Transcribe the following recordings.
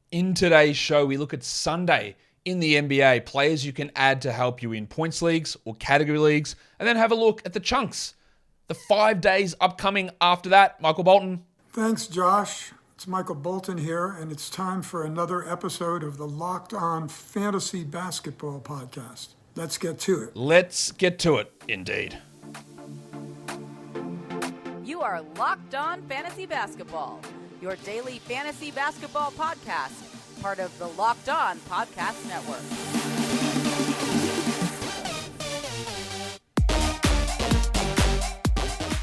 In today's show, we look at Sunday in the NBA, players you can add to help you in points leagues or category leagues, and then have a look at the chunks. The 5 days upcoming after that. Michael Bolton. Thanks, Josh. It's Michael Bolton here, and it's time for another episode of the Locked On Fantasy Basketball Podcast. Let's get to it. Let's get to it, indeed. You are Locked On Fantasy Basketball, your daily fantasy basketball podcast, part of the Locked On Podcast Network.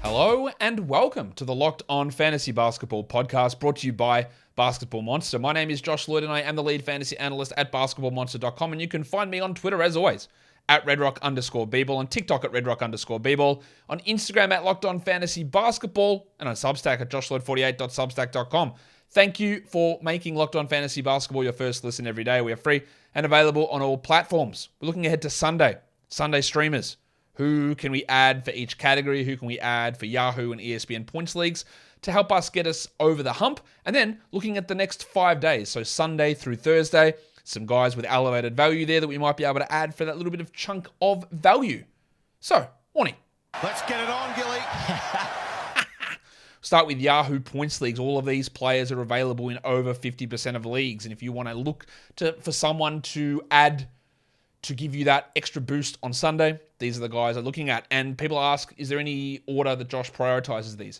Hello and welcome to the Locked On Fantasy Basketball Podcast, brought to you by Basketball Monster. My name is Josh Lloyd and I am the lead fantasy analyst at basketballmonster.com, and you can find me on Twitter as always at redrock_bball, on TikTok at redrock_bball, on Instagram at Locked On Fantasy Basketball, and on Substack at joshloyd48.substack.com. Thank you for making Locked On Fantasy Basketball your first listen every day. We are free and available on all platforms. We're looking ahead to Sunday streamers. Who can we add for each category? Who can we add for Yahoo and ESPN points leagues to help us get us over the hump? And then looking at the next 5 days, so Sunday through Thursday, some guys with elevated value there that we might be able to add for that little bit of chunk of value. So, Warnie. Let's get it on, Gilly. Start with Yahoo points leagues. All of these players are available in over 50% of leagues. And if you want to look for someone to add to give you that extra boost on Sunday, these are the guys I'm looking at. And people ask, is there any order that Josh prioritizes these?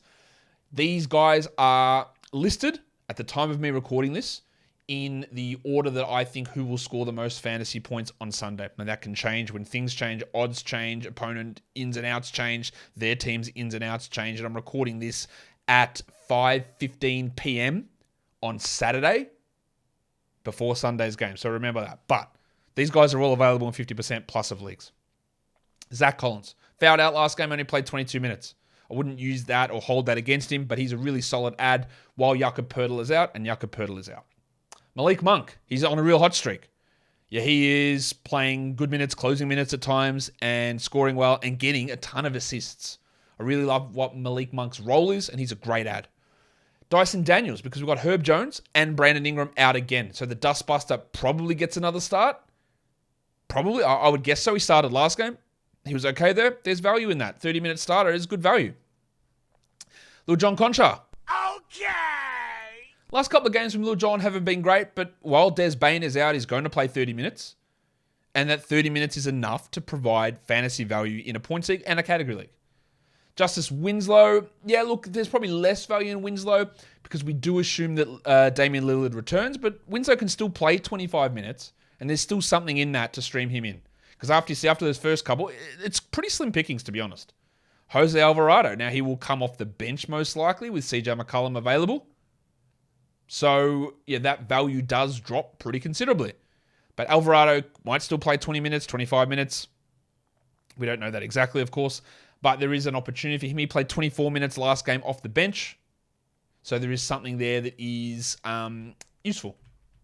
These guys are listed at the time of me recording this in the order that I think who will score the most fantasy points on Sunday. Now that can change when things change, odds change, opponent ins and outs change, their team's ins and outs change. And I'm recording this at 5:15 p.m. on Saturday before Sunday's game. So remember that. But these guys are all available in 50% plus of leagues. Zach Collins, fouled out last game, only played 22 minutes. I wouldn't use that or hold that against him, but he's a really solid ad while Jakob Poeltl is out, and Jakob Poeltl is out. Malik Monk, he's on a real hot streak. Yeah, he is playing good minutes, closing minutes at times, and scoring well and getting a ton of assists. I really love what Malik Monk's role is, and he's a great ad. Dyson Daniels, because we've got Herb Jones and Brandon Ingram out again. So the Dustbuster probably gets another start. Probably, I would guess so. He started last game. He was okay there. There's value in that. 30-minute starter is good value. Lil John Concha. Okay. Last couple of games from Lil John haven't been great, but while Des Bane is out, he's going to play 30 minutes. And that 30 minutes is enough to provide fantasy value in a points league and a category league. Justice Winslow. Yeah, look, there's probably less value in Winslow because we do assume that Damian Lillard returns, but Winslow can still play 25 minutes, and there's still something in that to stream him in. Because after those first couple, it's pretty slim pickings, to be honest. Jose Alvarado. Now, he will come off the bench most likely with CJ McCollum available. So, yeah, that value does drop pretty considerably. But Alvarado might still play 20 minutes, 25 minutes. We don't know that exactly, of course. But there is an opportunity for him. He played 24 minutes last game off the bench. So there is something there that is useful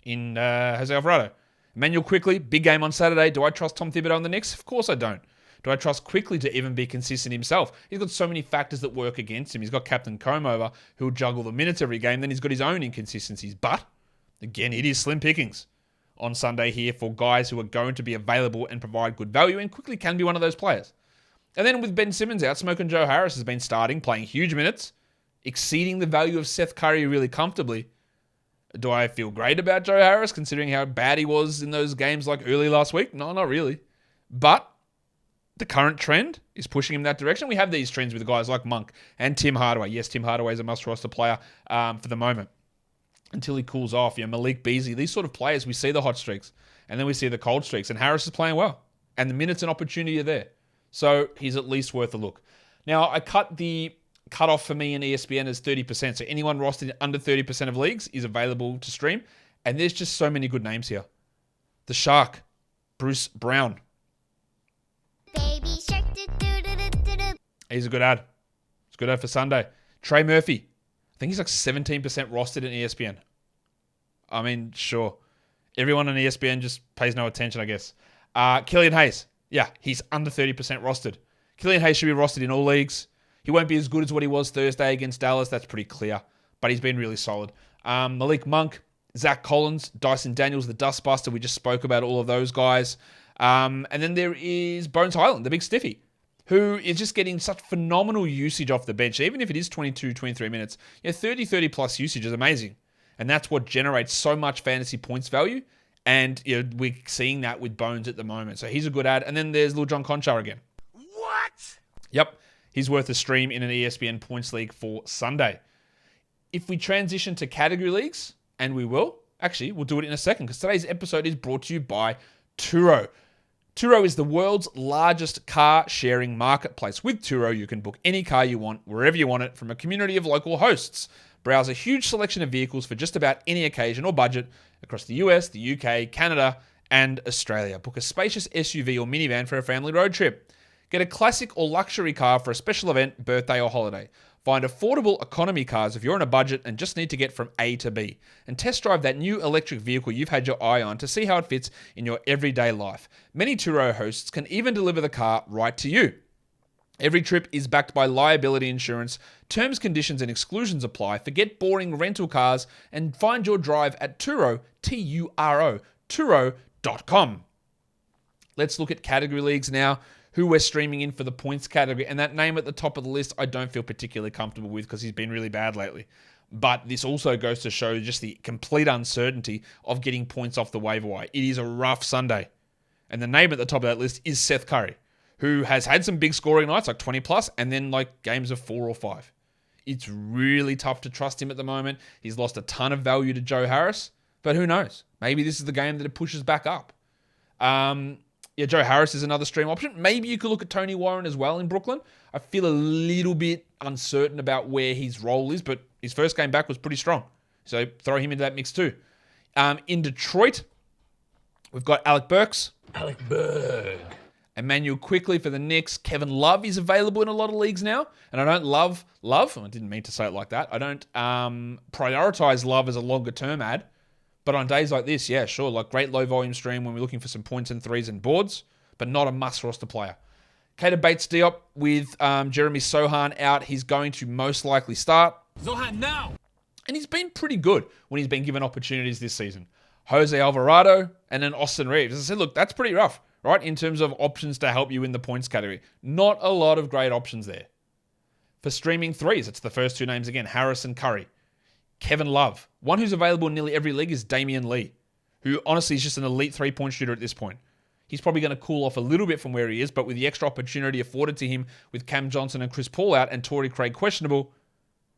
in Jose Alvarado. Emmanuel Quickly, big game on Saturday. Do I trust Tom Thibodeau and the Knicks? Of course I don't. Do I trust Quickly to even be consistent himself? He's got so many factors that work against him. He's got Captain Combe over who'll juggle the minutes every game. Then he's got his own inconsistencies. But, again, it is slim pickings on Sunday here for guys who are going to be available and provide good value, and Quickly can be one of those players. And then with Ben Simmons out, Smoke and Joe Harris has been starting, playing huge minutes, exceeding the value of Seth Curry really comfortably. Do I feel great about Joe Harris, considering how bad he was in those games like early last week? No, not really. But the current trend is pushing him that direction. We have these trends with guys like Monk and Tim Hardaway. Yes, Tim Hardaway is a must-roster player for the moment until he cools off. Malik Beasley, these sort of players, we see the hot streaks and then we see the cold streaks, and Harris is playing well. And the minutes and opportunity are there. So he's at least worth a look. Now, I cut the cutoff for me in ESPN as 30%. So anyone rostered under 30% of leagues is available to stream. And there's just so many good names here. The Shark, Bruce Brown. Baby shark, He's a good ad. It's a good ad for Sunday. Trey Murphy. I think he's like 17% rostered in ESPN. I mean, sure. Everyone on ESPN just pays no attention, I guess. Killian Hayes. Yeah, he's under 30% rostered. Killian Hayes should be rostered in all leagues. He won't be as good as what he was Thursday against Dallas. That's pretty clear. But he's been really solid. Malik Monk, Zach Collins, Dyson Daniels, the Dustbuster. We just spoke about all of those guys. And then there is Bones Highland, the big stiffy, who is just getting such phenomenal usage off the bench. Even if it is 22, 23 minutes, 30 plus usage is amazing. And that's what generates so much fantasy points value. And we're seeing that with Bones at the moment. So he's a good ad. And then there's Lil John Conchar again. What? Yep. He's worth a stream in an ESPN points league for Sunday. If we transition to category leagues, and we will, actually, we'll do it in a second because today's episode is brought to you by Turo. Turo is the world's largest car sharing marketplace. With Turo, you can book any car you want, wherever you want it, from a community of local hosts. Browse a huge selection of vehicles for just about any occasion or budget across the US, the UK, Canada, and Australia. Book a spacious SUV or minivan for a family road trip. Get a classic or luxury car for a special event, birthday, or holiday. Find affordable economy cars if you're on a budget and just need to get from A to B. And test drive that new electric vehicle you've had your eye on to see how it fits in your everyday life. Many Turo hosts can even deliver the car right to you. Every trip is backed by liability insurance. Terms, conditions, and exclusions apply. Forget boring rental cars and find your drive at Turo, T-U-R-O, Turo.com. Let's look at category leagues now, who we're streaming in for the points category. And that name at the top of the list, I don't feel particularly comfortable with because he's been really bad lately. But this also goes to show just the complete uncertainty of getting points off the waiver wire. It is a rough Sunday. And the name at the top of that list is Seth Curry, who has had some big scoring nights, like 20 plus, and then like games of 4 or 5. It's really tough to trust him at the moment. He's lost a ton of value to Joe Harris, but who knows? Maybe this is the game that it pushes back up. Joe Harris is another stream option. Maybe you could look at Tony Warren as well in Brooklyn. I feel a little bit uncertain about where his role is, but his first game back was pretty strong. So throw him into that mix too. In Detroit, we've got Alec Burks. Alec Berg. Emmanuel Quickly for the Knicks. Kevin Love is available in a lot of leagues now. And I don't love, I didn't mean to say it like that. I don't prioritize Love as a longer term ad. But on days like this, yeah, sure, like great low volume stream when we're looking for some points and threes and boards, but not a must roster player. Keita Bates-Diop with Jeremy Sohan out. He's going to most likely start. Zohan now. And he's been pretty good when he's been given opportunities this season. Jose Alvarado and then Austin Reeves. As I said, look, that's pretty rough, right? In terms of options to help you in the points category. Not a lot of great options there. For streaming threes, it's the first two names again, Harris and Curry. Kevin Love. One who's available in nearly every league is Damian Lee, who honestly is just an elite three-point shooter at this point. He's probably going to cool off a little bit from where he is, but with the extra opportunity afforded to him with Cam Johnson and Chris Paul out and Torrey Craig questionable,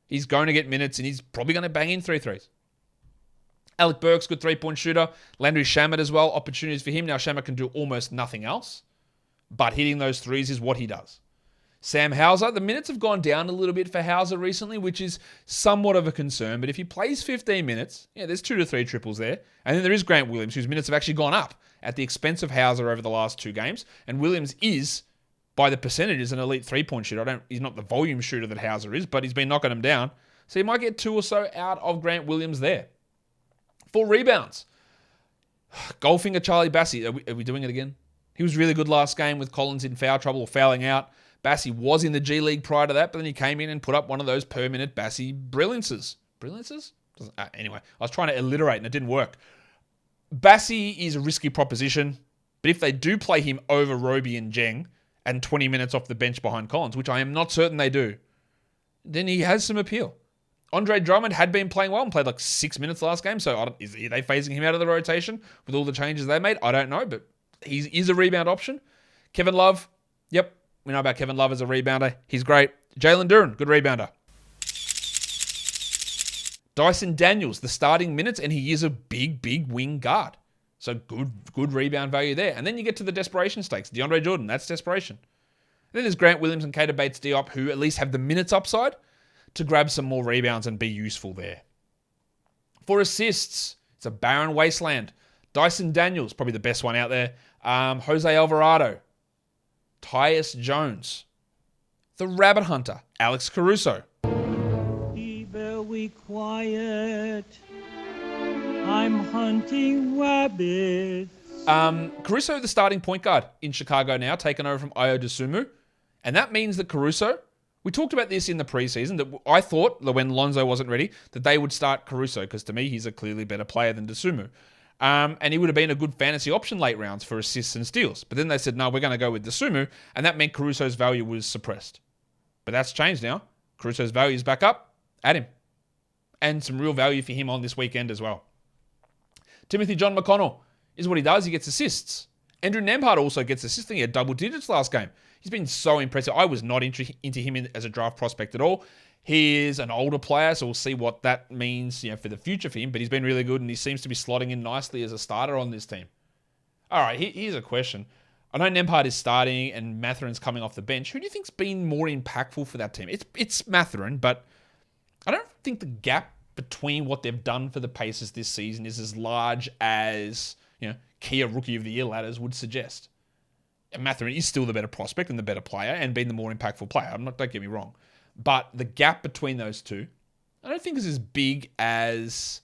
he's going to get minutes and he's probably going to bang in 3 threes. Alec Burks, good three-point shooter. Landry Shamet as well, opportunities for him. Now Shamet can do almost nothing else, but hitting those threes is what he does. Sam Hauser, the minutes have gone down a little bit for Hauser recently, which is somewhat of a concern. But if he plays 15 minutes, there's 2 to 3 triples there. And then there is Grant Williams, whose minutes have actually gone up at the expense of Hauser over the last 2 games. And Williams is, by the percentages, an elite three-point shooter. He's not the volume shooter that Hauser is, but he's been knocking them down. So you might get 2 or so out of Grant Williams there. For rebounds, golfing a Charlie Bassey. Are we doing it again? He was really good last game with Collins in foul trouble or fouling out. Bassey was in the G League prior to that, but then he came in and put up one of those per-minute Bassey brilliances. Brilliances? Anyway, I was trying to alliterate and it didn't work. Bassey is a risky proposition, but if they do play him over Roby and Jeng and 20 minutes off the bench behind Collins, which I am not certain they do, then he has some appeal. Andre Drummond had been playing well and played like 6 minutes last game, so are they phasing him out of the rotation with all the changes they made? I don't know, but he is a rebound option. Kevin Love, yep. We know about Kevin Love as a rebounder. He's great. Jalen Duren, good rebounder. Dyson Daniels, the starting minutes, and he is a big wing guard. So good rebound value there. And then you get to the desperation stakes. DeAndre Jordan, that's desperation. And then there's Grant Williams and Keita Bates-Diop, who at least have the minutes upside to grab some more rebounds and be useful there. For assists, it's a barren wasteland. Dyson Daniels, probably the best one out there. Jose Alvarado. Tyus Jones. The Rabbit Hunter, Alex Caruso. Be very quiet. I'm hunting rabbits. Caruso, the starting point guard in Chicago now, taken over from Ayo Dosunmu. And that means that Caruso We talked about this in the preseason, that I thought that when Lonzo wasn't ready, that they would start Caruso, because to me, he's a clearly better player than Dosunmu. And he would have been a good fantasy option late rounds for assists and steals. But then they said, no, we're going to go with Dosunmu, and that meant Caruso's value was suppressed. But that's changed now. Caruso's value is back up. Add him. And some real value for him on this weekend as well. Timothy John McConnell is what he does. He gets assists. Andrew Nembhard also gets assists. He had double digits last game. He's been so impressive. I was not into him as a draft prospect at all. He is an older player, so we'll see what that means, for the future for him. But he's been really good, and he seems to be slotting in nicely as a starter on this team. All right, here's a question. I know Nembhard is starting, and Matherin's coming off the bench. Who do you think's been more impactful for that team? It's Matherin, but I don't think the gap between what they've done for the Pacers this season is as large as Kia Rookie of the Year ladders would suggest. And Matherin is still the better prospect and the better player and been the more impactful player. Don't get me wrong. But the gap between those two, I don't think is as big as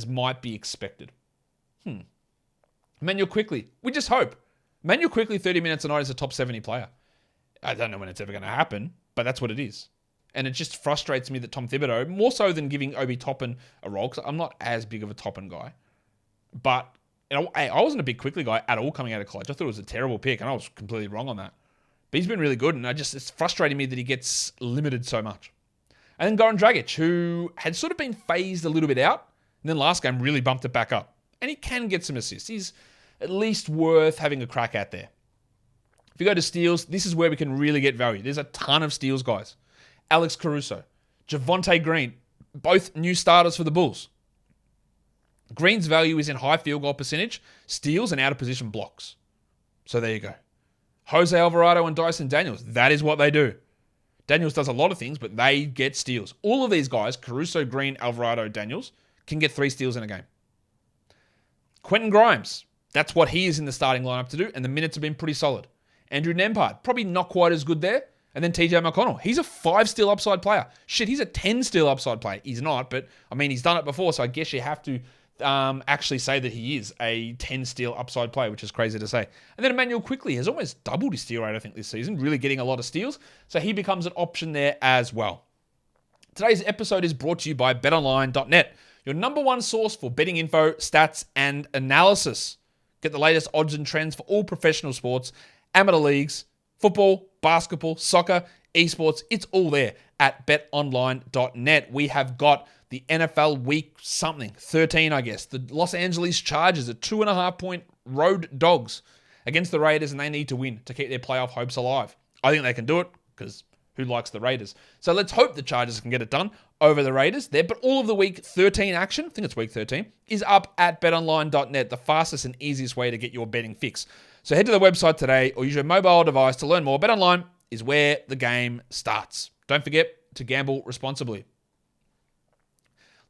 might be expected. Emmanuel Quickley, we just hope. Emmanuel Quickley, 30 minutes a night is a top 70 player. I don't know when it's ever going to happen, but that's what it is. And it just frustrates me that Tom Thibodeau, more so than giving Obi Toppin a role, because I'm not as big of a Toppin guy, but I wasn't a big Quickley guy at all coming out of college. I thought it was a terrible pick, and I was completely wrong on that. But he's been really good, and it's frustrating me that he gets limited so much. And then Goran Dragic, who had sort of been phased a little bit out, and then last game really bumped it back up. And he can get some assists. He's at least worth having a crack at there. If you go to steals, this is where we can really get value. There's a ton of steals, guys. Alex Caruso, Javonte Green, both new starters for the Bulls. Green's value is in high field goal percentage, steals, and out of position blocks. So there you go. Jose Alvarado and Dyson Daniels, that is what they do. Daniels does a lot of things, but they get steals. All of these guys, Caruso, Green, Alvarado, Daniels, can get 3 steals in a game. Quentin Grimes, that's what he is in the starting lineup to do, and the minutes have been pretty solid. Andrew Nembhard, probably not quite as good there. And then TJ McConnell, he's a 5 steal upside player. Shit, he's a 10 steal upside player. He's not, but he's done it before, so I guess you have to actually say that he is a 10 steal upside player, which is crazy to say. And then Emmanuel Quickley has almost doubled his steal rate, I think, this season, really getting a lot of steals. So he becomes an option there as well. Today's episode is brought to you by BetOnline.net, your number one source for betting info, stats, and analysis. Get the latest odds and trends for all professional sports, amateur leagues, football, basketball, soccer, esports. It's all there at betonline.net. We have got the NFL week 13, I guess. The Los Angeles Chargers are 2.5-point road dogs against the Raiders, and they need to win to keep their playoff hopes alive. I think they can do it, because who likes the Raiders? So let's hope the Chargers can get it done over the Raiders there. But all of the week 13 action, I think it's week 13, is up at betonline.net, the fastest and easiest way to get your betting fix. So head to the website today or use your mobile device to learn more. BetOnline is where the game starts. Don't forget to gamble responsibly.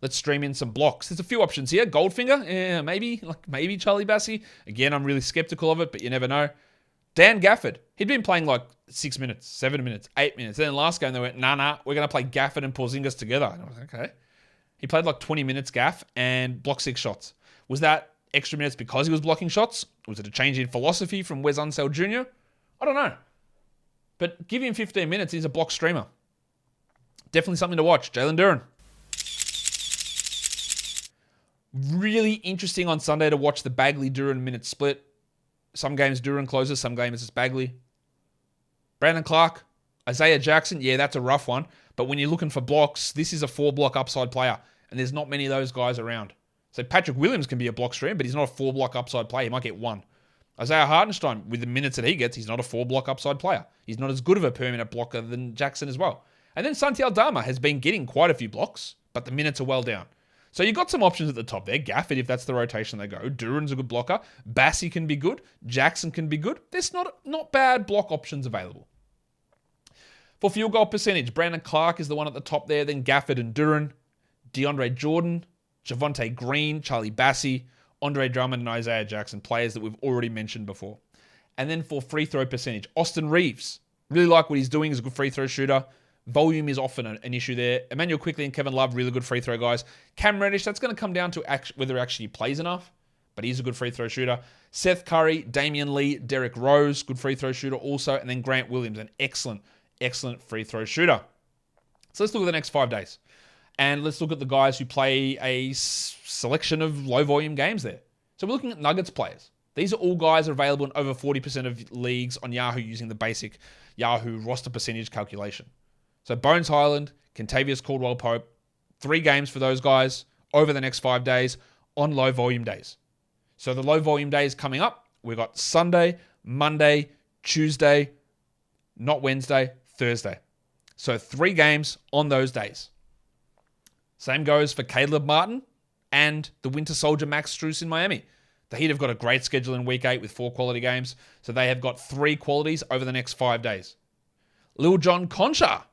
Let's stream in some blocks. There's a few options here. Goldfinger, maybe Charlie Bassie. Again, I'm really skeptical of it, but you never know. Dan Gafford, he'd been playing like 6 minutes, 7 minutes, 8 minutes. Then last game they went, nah, we're going to play Gafford and Porzingis together. And I was like, okay. He played like 20 minutes Gaff and blocked 6 shots. Was that extra minutes because he was blocking shots? Was it a change in philosophy from Wes Unseld Jr.? I don't know. But give him 15 minutes, he's a block streamer. Definitely something to watch. Jalen Duren. Really interesting on Sunday to watch the Bagley-Duren minute split. Some games Duren closes, some games it's Bagley. Brandon Clark, Isaiah Jackson, yeah, that's a rough one. But when you're looking for blocks, this is a 4-block upside player, and there's not many of those guys around. So Patrick Williams can be a block stream, but he's not a 4-block upside player. He might get 1. Isaiah Hartenstein, with the minutes that he gets, he's not a 4-block upside player. He's not as good of a permanent blocker than Jackson as well. And then Santi Aldama has been getting quite a few blocks, but the minutes are well down. So you've got some options at the top there. Gafford, if that's the rotation they go. Duren's a good blocker. Bassie can be good. Jackson can be good. There's not bad block options available. For field goal percentage, Brandon Clark is the one at the top there. Then Gafford and Duren. DeAndre Jordan, Javonte Green, Charlie Bassie, Andre Drummond, and Isaiah Jackson, players that we've already mentioned before. And then for free throw percentage, Austin Reeves. Really like what he's doing. He's a good free throw shooter. Volume is often an issue there. Emmanuel Quickley and Kevin Love, really good free throw guys. Cam Reddish, that's going to come down to whether he actually plays enough, but he's a good free throw shooter. Seth Curry, Damian Lee, Derrick Rose, good free throw shooter also. And then Grant Williams, an excellent excellent free throw shooter. So let's look at the next 5 days. And let's look at the guys who play a selection of low volume games there. So we're looking at Nuggets players. These are all guys that are available in over 40% of leagues on Yahoo using the basic Yahoo roster percentage calculation. So Bones Highland, Kentavious Caldwell-Pope, 3 games for those guys over the next 5 days on low volume days. So the low volume days coming up, we've got Sunday, Monday, Tuesday, not Wednesday, Thursday. So 3 games on those days. Same goes for Caleb Martin and the Winter Soldier Max Strus in Miami. The Heat have got a great schedule in Week 8 with 4 quality games. So they have got 3 qualities over the next 5 days. Lil John Concha.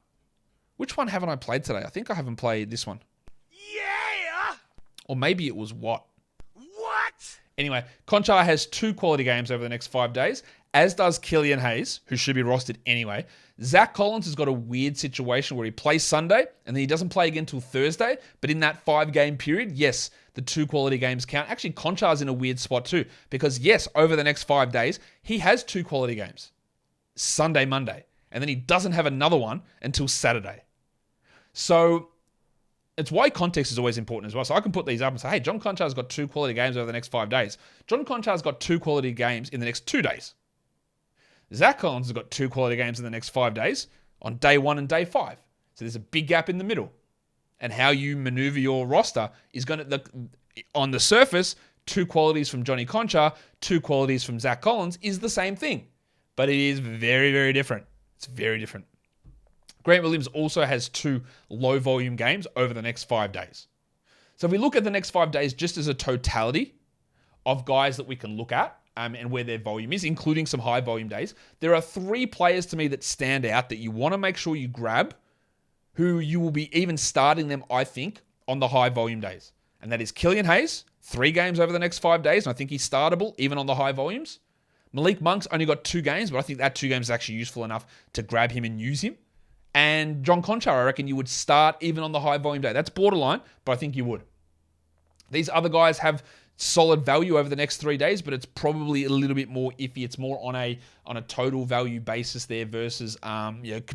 Which one haven't I played today? I think I haven't played this one. Yeah! Or maybe it was what? What? Anyway, Concha has 2 quality games over the next 5 days, as does Killian Hayes, who should be rostered anyway. Zach Collins has got a weird situation where he plays Sunday and then he doesn't play again until Thursday. But in that 5-game period, yes, the 2 quality games count. Actually, Concha's in a weird spot too, because yes, over the next 5 days, he has 2 quality games. Sunday, Monday. And then he doesn't have another one until Saturday. So it's why context is always important as well. So I can put these up and say, hey, John Concha's got 2 quality games over the next 5 days. John Concha's got 2 quality games in the next 2 days. Zach Collins has got 2 quality games in the next 5 days on day 1 and day 5. So there's a big gap in the middle. And how you maneuver your roster is going to, on the surface, 2 qualities from Johnny Concha, 2 qualities from Zach Collins is the same thing. But it is very, very different. It's very different. Grant Williams also has 2 low volume games over the next 5 days. So if we look at the next 5 days just as a totality of guys that we can look at, and where their volume is, including some high volume days, there are 3 players to me that stand out that you want to make sure you grab, who you will be even starting them, I think, on the high volume days. And that is Killian Hayes, 3 games over the next 5 days, and I think he's startable even on the high volumes. Malik Monk's only got 2 games, but I think that 2 games is actually useful enough to grab him and use him. And John Concha, I reckon you would start even on the high volume day. That's borderline, but I think you would. These other guys have solid value over the next 3 days, but it's probably a little bit more iffy. It's more on a total value basis there versus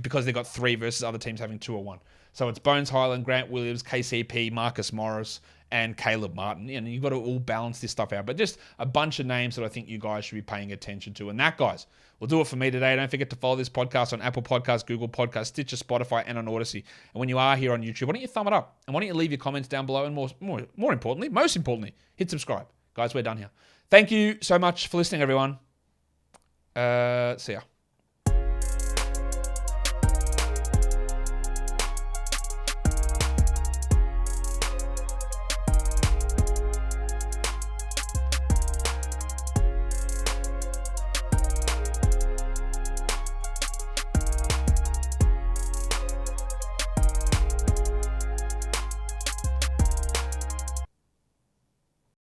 because they've got 3 versus other teams having 2 or 1. So it's Bones Highland, Grant Williams, KCP, Marcus Morris, and Caleb Martin. And you've got to all balance this stuff out. But just a bunch of names that I think you guys should be paying attention to. And that, guys, will do it for me today. Don't forget to follow this podcast on Apple Podcasts, Google Podcasts, Stitcher, Spotify, and on Odyssey. And when you are here on YouTube, why don't you thumb it up? And why don't you leave your comments down below? And more importantly, most importantly, hit subscribe. Guys, we're done here. Thank you so much for listening, everyone. See ya.